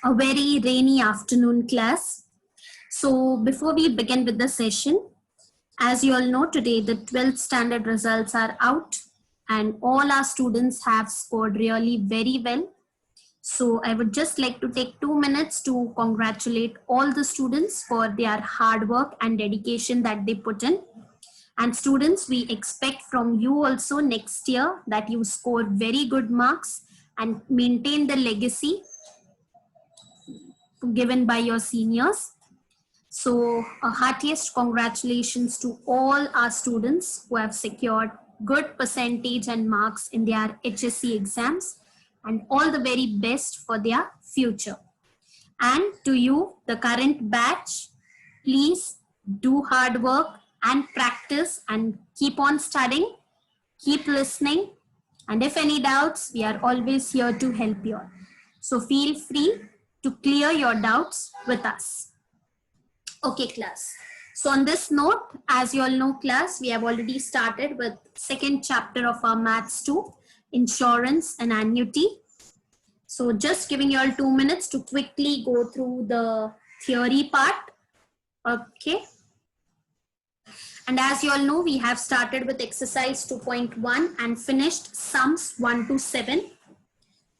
A very rainy afternoon class. So before we begin with the session, as you all know, today the 12th standard results are out and all our students have scored really very well. So I would just like to take 2 minutes to congratulate all the students for their hard work and dedication that they put in. And students, we expect from you also next year that you score very good marks and maintain the legacy given by your seniors. So a heartiest congratulations to all our students who have secured good percentage and marks in their HSC exams, and all the very best for their future. And to you, the current batch, please do hard work and practice and keep on studying, keep listening, and if any doubts, we are always here to help you. So feel free to clear your doubts with us. Okay, class. So on this note, as you all know, class, we have already started with second chapter of our Maths 2, Insurance and Annuity. So just giving you all 2 minutes to quickly go through the theory part. Okay. And as you all know, we have started with exercise 2.1 and finished sums 1 to 7.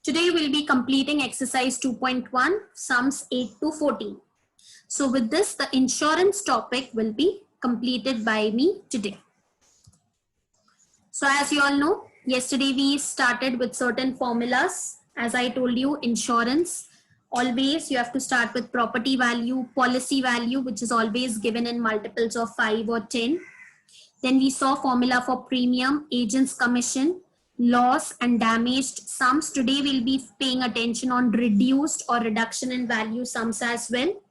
Today we'll be completing exercise 2.1, sums 8 to 14. So with this, the insurance topic will be completed by me today. So as you all know, yesterday we started with certain formulas. As I told you, insurance, always you have to start with property value, policy value, which is always given in multiples of 5 or 10. Then we saw formula for premium, agent's commission, loss and damaged sums. Today we'll be paying attention on reduced or reduction in value sums as well.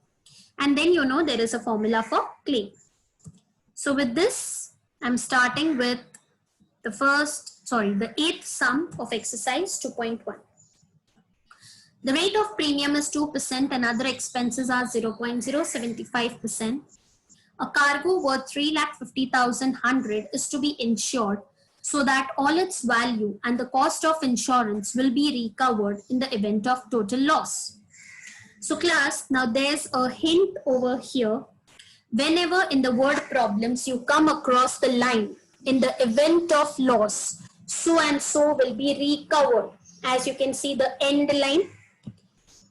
And then you know there is a formula for claim. So with this, I'm starting with the 8th sum of exercise 2.1. The rate of premium is 2% and other expenses are 0.075%. A cargo worth 3,50,100 is to be insured so that all its value and the cost of insurance will be recovered in the event of total loss. So class, now there's a hint over here. Whenever in the word problems you come across the line, in the event of loss, so and so will be recovered. As you can see the end line,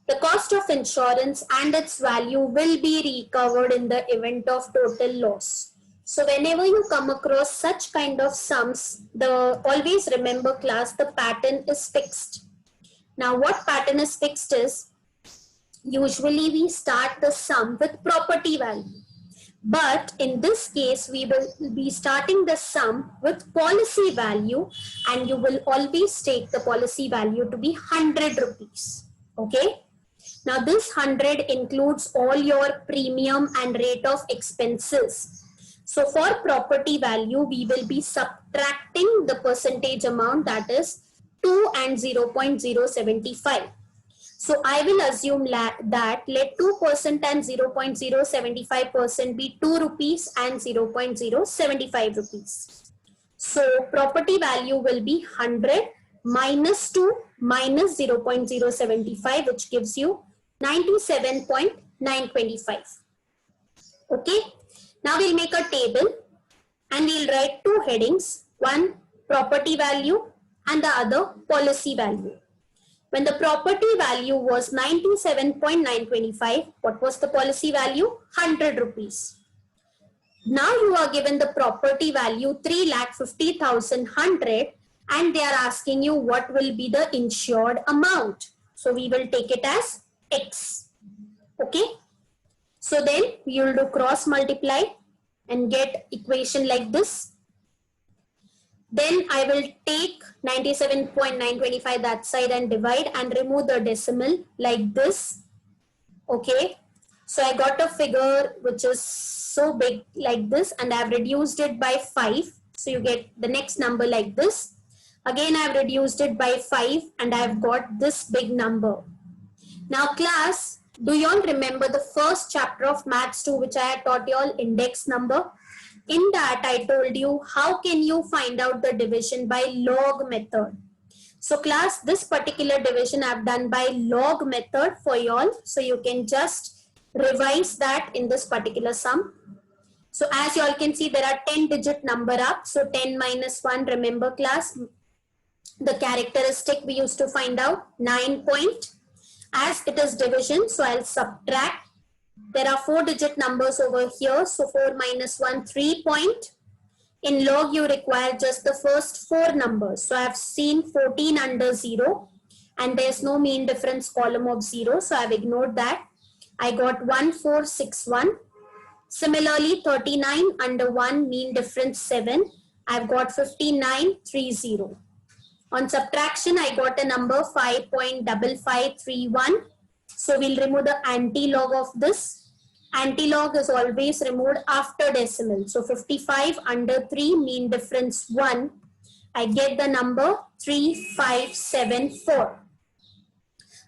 the cost of insurance and its value will be recovered in the event of total loss. So whenever you come across such kind of sums, always remember class, the pattern is fixed. Now what pattern is fixed is, usually we start the sum with property value. But in this case, we will be starting the sum with policy value, and you will always take the policy value to be 100 rupees. Okay. Now this 100 includes all your premium and rate of expenses. So for property value, we will be subtracting the percentage amount, that is 2 and 0.075. So I will assume that let 2% and 0.075% be 2 rupees and 0.075 rupees. So property value will be 100 minus 2 minus 0.075, which gives you 97.925. Okay. Now we'll make a table and we'll write two headings, one property value and the other policy value. When the property value was 97.925, what was the policy value? 100 rupees. Now you are given the property value 3,50,100 and they are asking you what will be the insured amount. So we will take it as X. Okay. So then we will do cross multiply and get equation like this. Then I will take 97.925 that side and divide and remove the decimal like this. Okay. So I got a figure which is so big like this and I have reduced it by 5. So you get the next number like this. Again, I have reduced it by 5 and I have got this big number. Now class, do you all remember the first chapter of Maths 2 which I had taught you all, index number? In that I told you how can you find out the division by log method. So class, this particular division I've done by log method for y'all. So you can just revise that in this particular sum. So as you all can see, there are 10-digit number up. So 10 minus 1, remember class, the characteristic we used to find out, 9 point. As it is division, so I'll subtract. There are 4-digit numbers over here. So 4 minus 1, 3 point. In log, you require just the first 4 numbers. So I've seen 14 under 0 and there's no mean difference column of 0. So I've ignored that. I got 1461. Similarly, 39 under 1, mean difference 7. I've got 5930. On subtraction, I got a number 5.5531. So we'll remove the anti-log of this. Anti-log is always removed after decimal. So 55 under 3, mean difference 1. I get the number 3574.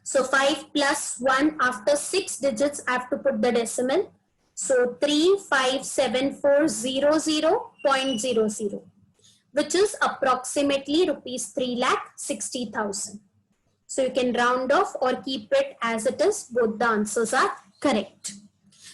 So 5 plus 1 after 6 digits, I have to put the decimal. So 357400.00, which is approximately rupees 3,60,000. So you can round off or keep it as it is. Both the answers are correct.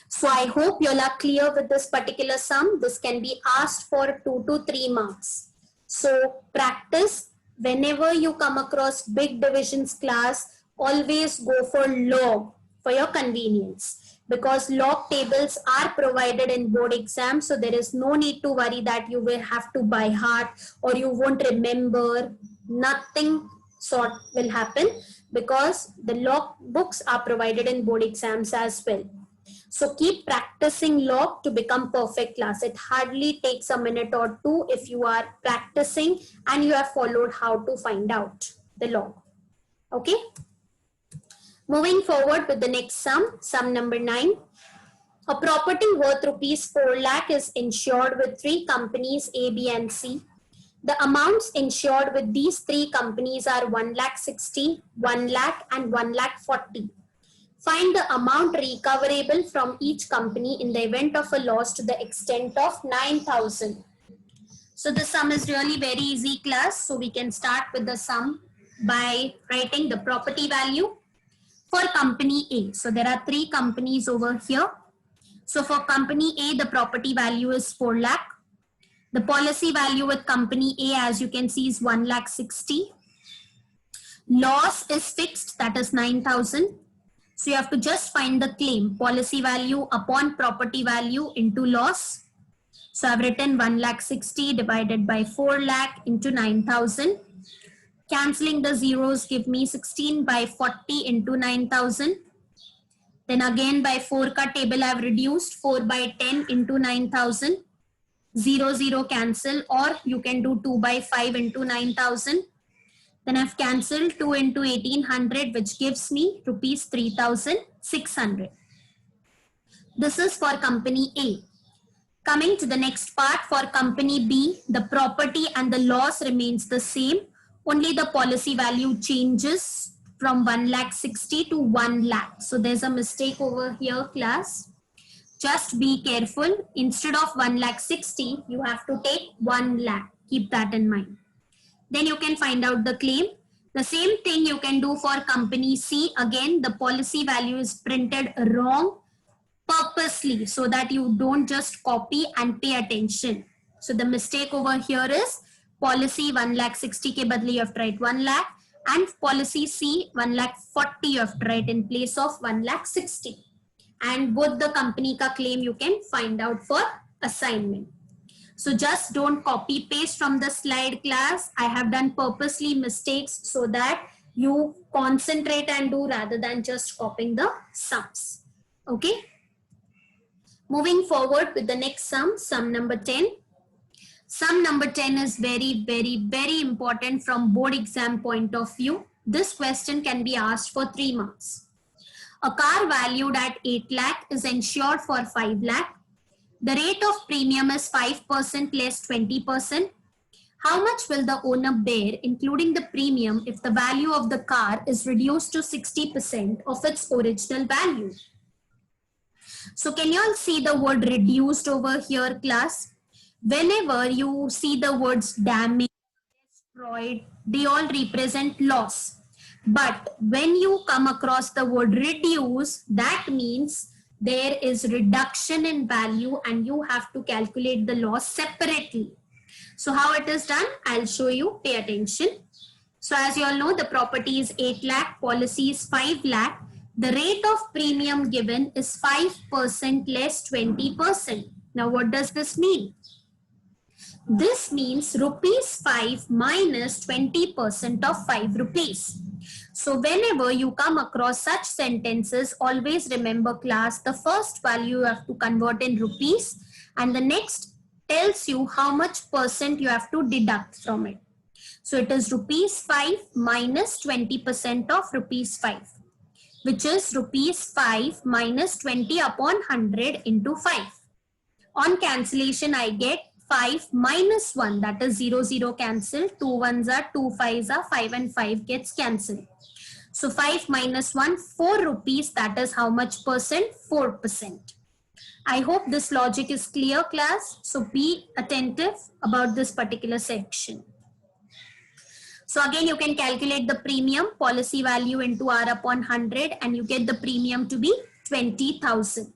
So I hope you all are clear with this particular sum. This can be asked for 2 to 3 marks. So practice whenever you come across big divisions class, always go for log for your convenience, because log tables are provided in board exam. So there is no need to worry that you will have to by heart or you won't remember. Nothing sort will happen because the log books are provided in board exams as well. So keep practicing log to become perfect class. It hardly takes a minute or 2 if you are practicing and you have followed how to find out the log. Okay. Moving forward with the next sum, sum number 9. A property worth rupees 4 lakh is insured with 3 companies A, B and C. The amounts insured with these 3 companies are 1,60,000, 1 lakh and 1,40,000. Find the amount recoverable from each company in the event of a loss to the extent of 9,000. So the sum is really very easy class. So we can start with the sum by writing the property value for company A. So there are 3 companies over here. So for company A, the property value is 4 lakh. The policy value with company A, as you can see, is 1,60,000. Loss is fixed, that is 9,000. So you have to just find the claim, policy value upon property value into loss. So I've written 1,60,000 divided by 4 lakh into 9,000. Cancelling the zeros give me 16 by 40 into 9,000. Then again by 4 ka table I've reduced 4 by 10 into 9,000. 0, 0 cancel, or you can do 2 by 5 into 9,000. Then I've cancelled 2 into 1,800, which gives me rupees 3,600. This is for company A. Coming to the next part, for company B, the property and the loss remains the same. Only the policy value changes from 1,60,000 to 1 lakh. So there's a mistake over here, class. Just be careful. Instead of 1,60,000, you have to take 1 lakh. Keep that in mind. Then you can find out the claim. The same thing you can do for company C. Again, the policy value is printed wrong purposely so that you don't just copy and pay attention. So the mistake over here is policy 1,60,000 ke badle you have to write 1 lakh, and policy C 1,40,000 you have to write in place of 1,60,000. And both the company ka claim you can find out for assignment. So just don't copy paste from the slide class. I have done purposely mistakes so that you concentrate and do rather than just copying the sums. Okay. Moving forward with the next sum, sum number 10. Sum number 10 is very, very, very important from board exam point of view. This question can be asked for 3 marks. A car valued at 8 lakh is insured for 5 lakh. The rate of premium is 5% less 20%. How much will the owner bear, including the premium, if the value of the car is reduced to 60% of its original value? So can you all see the word reduced over here, class? Whenever you see the words damage, destroyed, they all represent loss. But when you come across the word reduce, that means there is reduction in value and you have to calculate the loss separately. So how it is done, I'll show you, pay attention. So as you all know, the property is 8 lakh, policy is 5 lakh. The rate of premium given is 5% less 20%. Now what does this mean? This means rupees 5 minus 20% of 5 rupees. So whenever you come across such sentences, always remember class, the first value you have to convert in rupees and the next tells you how much percent you have to deduct from it. So it is rupees 5 minus 20% of rupees 5, which is rupees 5 minus 20 upon 100 into 5. On cancellation, I get 5 minus 1, that is 0, 0 cancel, 2 ones are 2 5s are 5 and 5 gets cancelled. So 5 minus 1, 4 rupees, that is how much percent? 4%. I hope this logic is clear, class. So be attentive about this particular section. So again, you can calculate the premium, policy value into R upon 100 and you get the premium to be 20,000.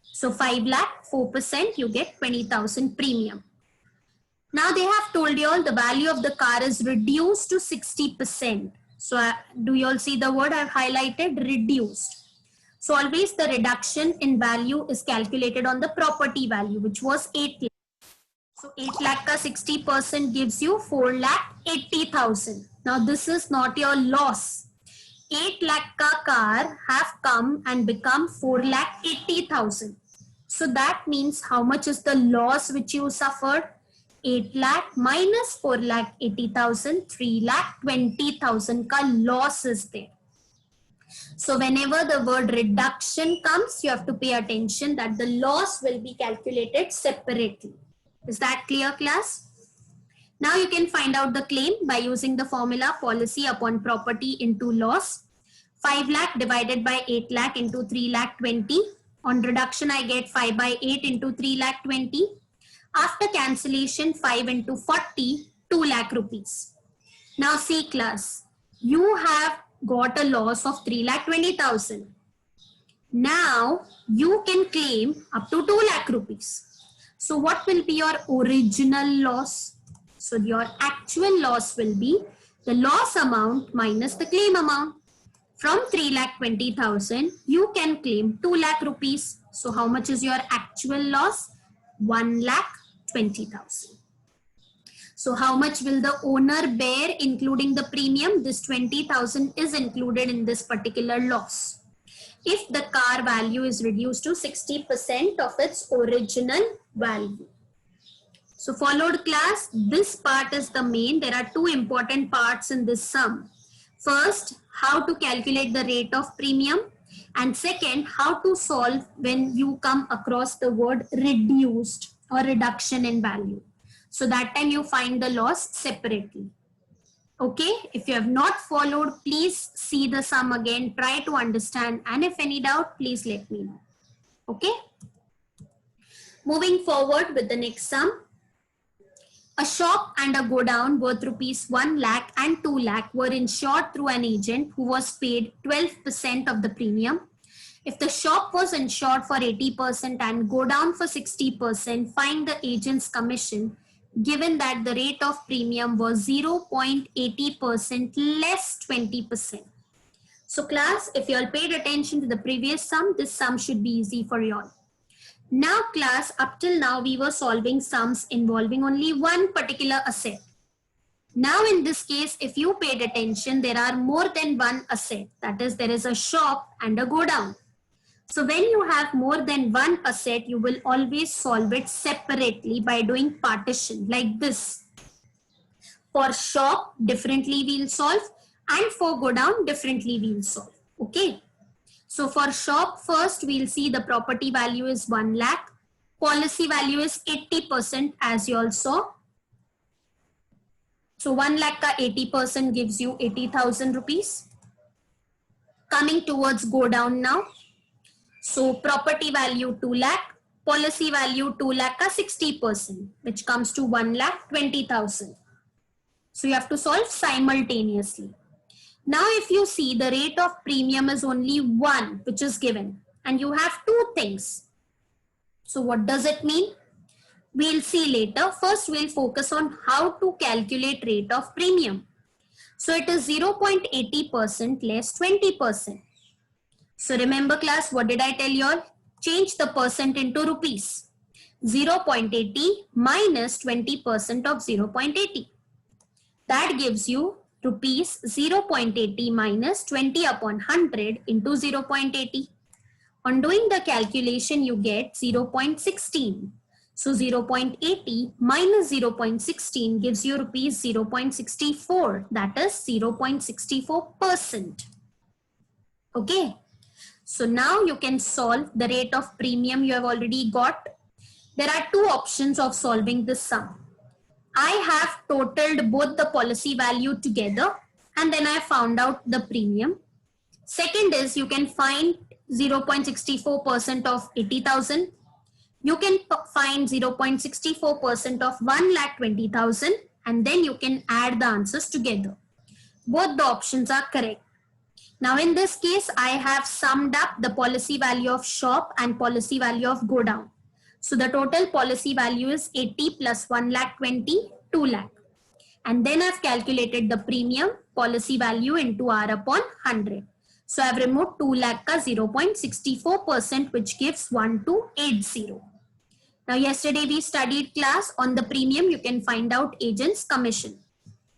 So 5 lakh, 4%, you get 20,000 premium. Now they have told you all the value of the car is reduced to 60%. So do you all see the word I've highlighted? Reduced. So always the reduction in value is calculated on the property value, which was 8 lakh. So 8 lakh ka 60% gives you 4 lakh 80,000. Now this is not your loss. 8 lakh ka car have come and become 4 lakh 80,000. So that means how much is the loss which you suffered? 8 lakh minus 4 lakh 80,000, 3 lakh 20,000 ka loss is there. So whenever the word reduction comes, you have to pay attention that the loss will be calculated separately. Is that clear, class? Now you can find out the claim by using the formula policy upon property into loss. 5 lakh divided by 8 lakh into 3 lakh 20. On reduction, I get 5 by 8 into 3 lakh 20. After cancellation, 5 into 40, 2 lakh rupees. Now see, class, you have got a loss of 3 lakh 20,000. Now you can claim up to 2 lakh rupees. So what will be your original loss? So your actual loss will be the loss amount minus the claim amount. From 3 lakh 20,000, you can claim 2 lakh rupees. So how much is your actual loss? 1 lakh 20,000. So how much will the owner bear including the premium? This 20,000 is included in this particular loss. If the car value is reduced to 60% of its original value. So followed, class, this part is the main. There are two important parts in this sum. First, how to calculate the rate of premium, and second, how to solve when you come across the word reduced or reduction in value. So that time you find the loss separately. Okay, if you have not followed, please see the sum again, try to understand, and if any doubt, please let me know. Okay, moving forward with the next sum. A shop and a godown worth rupees 1 lakh and 2 lakh were insured through an agent who was paid 12% of the premium. If the shop was insured for 80% and godown for 60%, find the agent's commission given that the rate of premium was 0.80% less 20%. So class, if you all paid attention to the previous sum, this sum should be easy for you all. Now class, up till now we were solving sums involving only one particular asset. Now in this case, if you paid attention, there are more than one asset. That is, there is a shop and a godown. So when you have more than one asset, you will always solve it separately by doing partition like this. For shop, differently we'll solve, and for godown, differently we'll solve. Okay. So for shop, first we'll see the property value is 1 lakh. Policy value is 80% as you all saw. So 1 lakh ka 80% gives you 80,000 rupees. Coming towards godown now. So property value 2 lakh, policy value 2 lakh ka 60%, which comes to 1 lakh 20,000. So you have to solve simultaneously. Now if you see, the rate of premium is only 1, which is given, and you have two things. So what does it mean? We'll see later. First, we'll focus on how to calculate rate of premium. So it is 0.80% less 20%. So remember class, what did I tell you all? Change the percent into rupees. 0.80 minus 20% of 0.80. That gives you rupees 0.80 minus 20 upon 100 into 0.80. On doing the calculation, you get 0.16. So 0.80 minus 0.16 gives you rupees 0.64. That is 0.64%. Okay. So now you can solve the rate of premium you have already got. There are two options of solving this sum. I have totaled both the policy value together and then I found out the premium. Second is you can find 0.64% of 80,000. You can find 0.64% of 1,20,000 and then you can add the answers together. Both the options are correct. Now in this case, I have summed up the policy value of shop and policy value of go down. So the total policy value is 80 plus 1,20,000, 2 lakh. And then I've calculated the premium policy value into R upon 100. So I've removed 2 lakh ka 0.64%, which gives 1280. Now yesterday we studied class on the premium. You can find out agent's commission.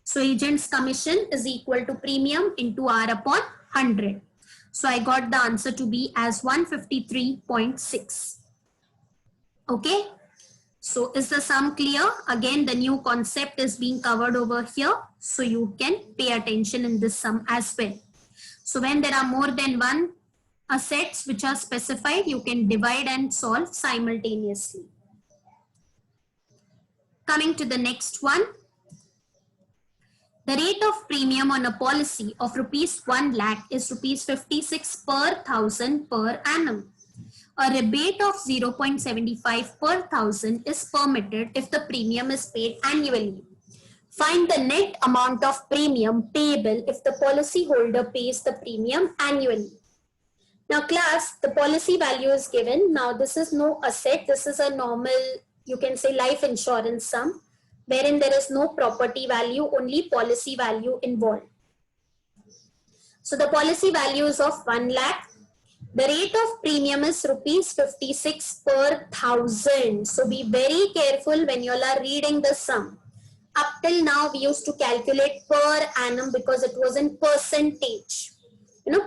So agent's commission is equal to premium into R upon 100. So I got the answer to be as 153.6. Okay. So is the sum clear? Again, the new concept is being covered over here. So you can pay attention in this sum as well. So when there are more than one assets which are specified, you can divide and solve simultaneously. Coming to the next one. The rate of premium on a policy of rupees 1 lakh is rupees 56 per thousand per annum. A rebate of 0.75 per thousand is permitted if the premium is paid annually. Find the net amount of premium payable if the policyholder pays the premium annually. Now class, the policy value is given. Now this is no asset. This is a normal, you can say life insurance sum, wherein there is no property value, only policy value involved. So the policy value is of 1 lakh. The rate of premium is rupees 56 per thousand. So be very careful when you all are reading the sum. Up till now, we used to calculate per annum because it was in percentage,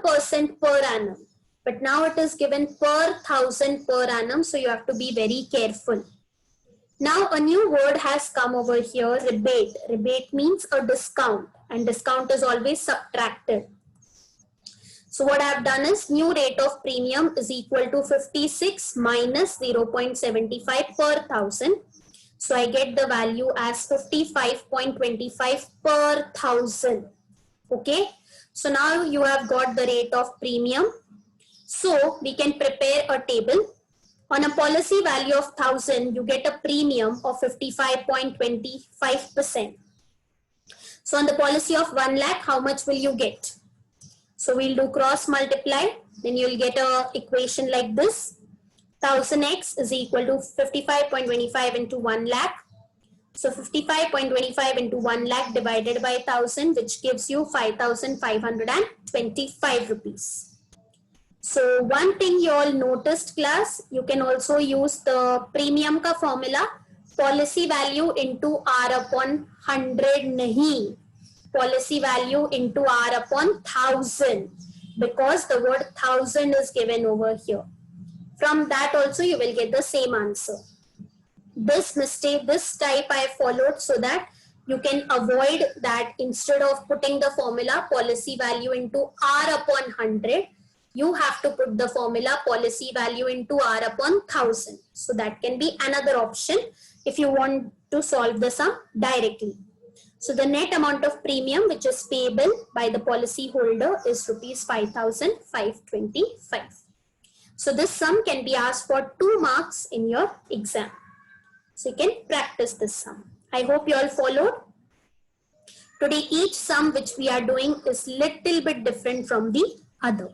percent per annum. But now it is given per thousand per annum. So you have to be very careful. Now a new word has come over here, rebate. Rebate means a discount, and discount is always subtracted. So what I have done is new rate of premium is equal to 56 minus 0.75 per thousand. So I get the value as 55.25 per thousand. Okay. So now you have got the rate of premium. So we can prepare a table. On a policy value of 1,000, you get a premium of 55.25%. So on the policy of 1 lakh, how much will you get? So we'll do cross multiply. Then you'll get a equation like this. 1000x is equal to 55.25 into 1 lakh. So 55.25 into 1 lakh divided by 1000, which gives you 5,525 rupees. So one thing you all noticed class, you can also use the premium ka formula, policy value into R upon 100 nahi, policy value into R upon 1000, because the word 1000 is given over here. From that also you will get the same answer. This mistake, this type I followed so that you can avoid that. Instead of putting the formula policy value into R upon 100, you have to put the formula policy value into R upon 1000. So that can be another option if you want to solve the sum directly. So the net amount of premium which is payable by the policy holder is rupees 5,525. So this sum can be asked for 2 marks in your exam. So you can practice this sum. I hope you all followed. Today, each sum which we are doing is little bit different from the other.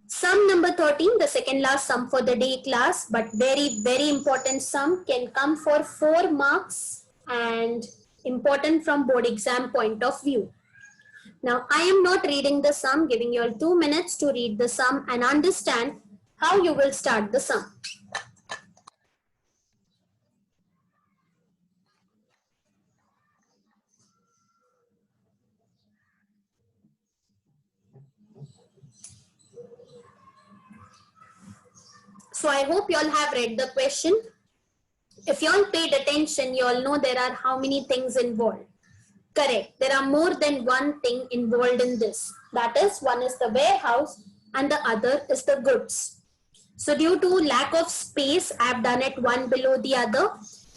Sum number 13, the second last sum for the day class, but very important sum, can come for 4 marks and important from board exam point of view. Now, I am not reading the sum, giving you all 2 minutes to read the sum and understand how you will start the sum. So I hope you all have read the question. If you all paid attention, you all know there are how many things involved. Correct. There are more than one thing involved in this. That is, one is the warehouse and the other is the goods. So due to lack of space, I have done it one below the other.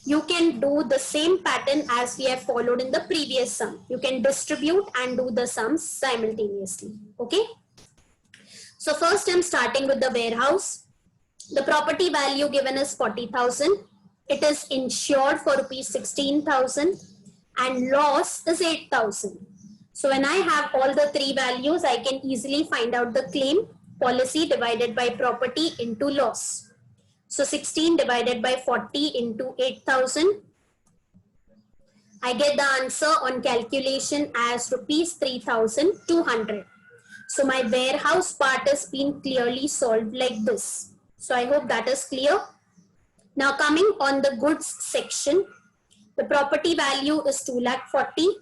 You can do the same pattern as we have followed in the previous sum. You can distribute and do the sums simultaneously. Okay. So first I'm starting with the warehouse. The property value given is 40,000. It is insured for rupees 16,000 and loss is 8,000. So when I have all the three values, I can easily find out the claim. Policy divided by property into loss. So 16 divided by 40 into 8,000. I get the answer on calculation as rupees 3,200. So my warehouse part has been clearly solved like this. So I hope that is clear. Now coming on the goods section, the property value is 2,40,000.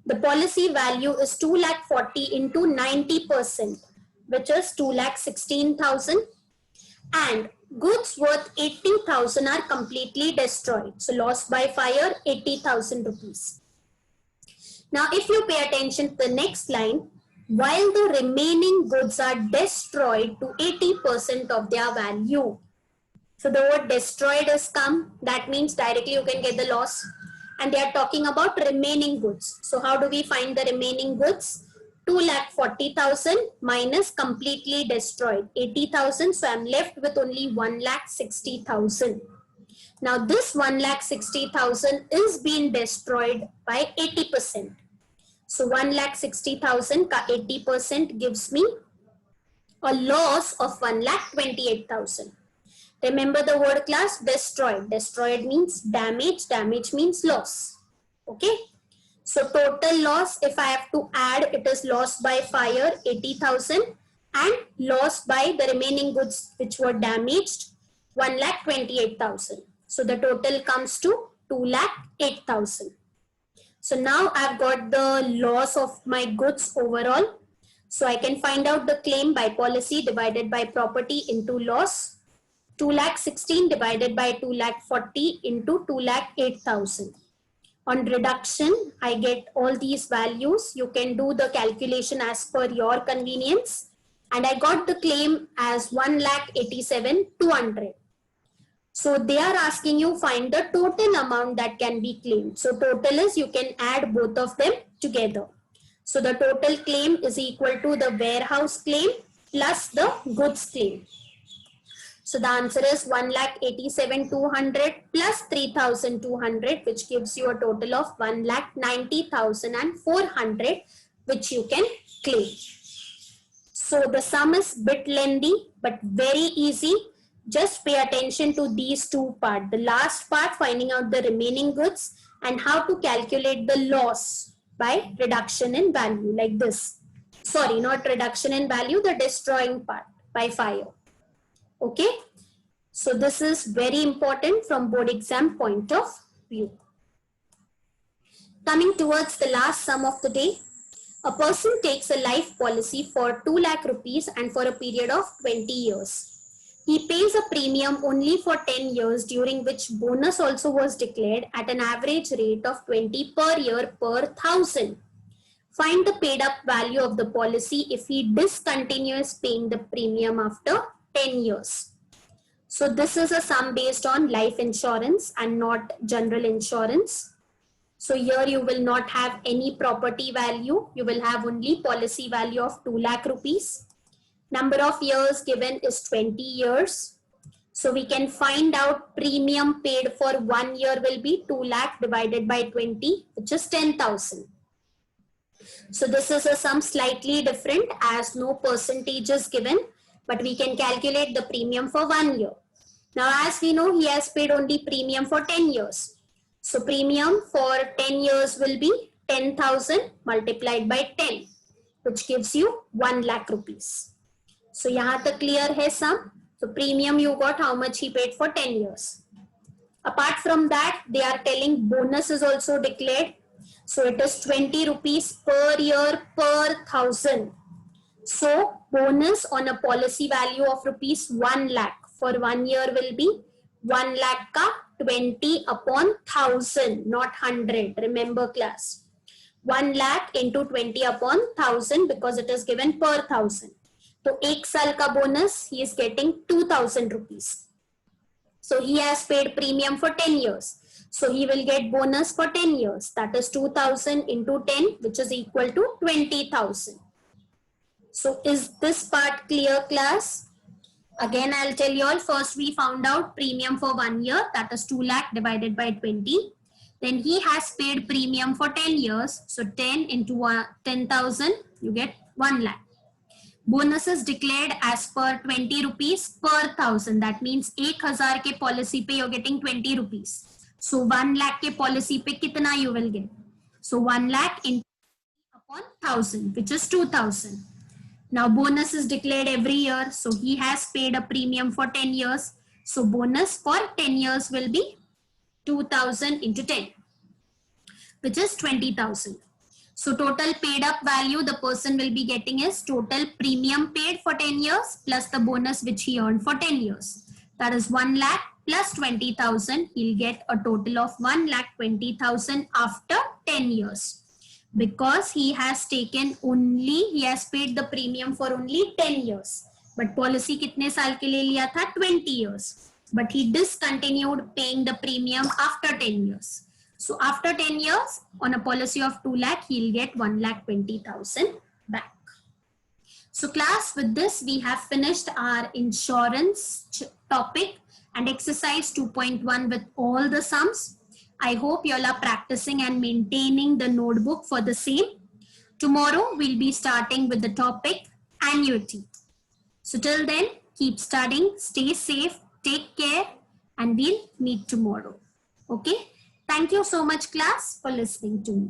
The policy value is 2,40,000 into 90%, which is 2,16,000. And goods worth 80,000 are completely destroyed. So lost by fire, 80,000 rupees. Now if you pay attention to the next line, while the remaining goods are destroyed to 80% of their value. So the word destroyed has come. That means directly you can get the loss. And they are talking about remaining goods. So how do we find the remaining goods? 2,40,000 minus completely destroyed 80,000. So I'm left with only 1,60,000. Now this 1,60,000 is being destroyed by 80%. So 1,60,000 ka 80% gives me a loss of 1,28,000. Remember the word class, destroyed. Destroyed means damage. Damage means loss. Okay. So total loss, if I have to add, it is lost by fire 80,000 and lost by the remaining goods which were damaged 1,28,000. So the total comes to 2,08,000. So now I've got the loss of my goods overall. So I can find out the claim by policy divided by property into loss. 2,16,000 divided by 2,40,000 into 2,08,000. On reduction, I get all these values. You can do the calculation as per your convenience. And I got the claim as 1,87,200. So they are asking you find the total amount that can be claimed. So total is you can add both of them together. So the total claim is equal to the warehouse claim plus the goods claim. So the answer is 1,87,200 plus 3,200, which gives you a total of 1,90,400, which you can claim. So the sum is bit lengthy, but very easy. Just pay attention to these two parts. The last part, finding out the remaining goods and how to calculate the loss by reduction in value like this. Sorry, not reduction in value, the destroying part by fire. Okay, so this is very important from board exam point of view. Coming towards the last sum of the day, a person takes a life policy for 2 lakh rupees and for a period of 20 years. He pays a premium only for 10 years, during which bonus also was declared at an average rate of 20 per year per 1,000. Find the paid up value of the policy if he discontinues paying the premium after 10 years. So this is a sum based on life insurance and not general insurance. So here you will not have any property value. You will have only policy value of 2 lakh rupees. Number of years given is 20 years. So we can find out premium paid for 1 year will be 2 lakh divided by 20, which is 10,000. So this is a sum slightly different as no percentage is given, but we can calculate the premium for 1 year. Now, as we know, he has paid only premium for 10 years. So premium for 10 years will be 10,000 multiplied by 10, which gives you 1 lakh rupees. So yahan tak clear hai sum. So premium you got how much he paid for 10 years. Apart from that, they are telling bonus is also declared. So it is 20 rupees per year per 1,000. So bonus on a policy value of rupees 1 lakh for 1 year will be 1 lakh ka 20 upon 1,000, not 100. Remember class. 1 lakh into 20 upon 1,000 because it is given per 1,000. So 1 saal ka bonus, he is getting 2,000 rupees. So he has paid premium for 10 years. So he will get bonus for 10 years. That is 2,000 into 10, which is equal to 20,000. So is this part clear, class? Again, I'll tell you all. First, we found out premium for 1 year. That is 2 lakh divided by 20. Then he has paid premium for 10 years. So 10 into 10,000, you get 1 lakh. Bonus is declared as per 20 rupees per 1,000. That means 1,000 ke policy pe you're getting 20 rupees. So 1 lakh ke policy pe kitna you will get? So 1 lakh into upon 1,000, which is 2,000. Now bonus is declared every year. So he has paid a premium for 10 years. So bonus for 10 years will be 2,000 into 10, which is 20,000. So total paid up value the person will be getting is total premium paid for 10 years plus the bonus which he earned for 10 years. That is 1 lakh plus 20,000. He'll get a total of 1,20,000 after 10 years. Because he has taken only, he has paid the premium for only 10 years. But policy kitne saal ke liye liya tha? 20 years. But he discontinued paying the premium after 10 years. So after 10 years, on a policy of 2 lakh, he'll get 1,20,000 back. So class, with this, we have finished our insurance topic and exercise 2.1 with all the sums. I hope you all are practicing and maintaining the notebook for the same. Tomorrow, we'll be starting with the topic annuity. So till then, keep studying, stay safe, take care, and we'll meet tomorrow. Okay? Thank you so much, class, for listening to me.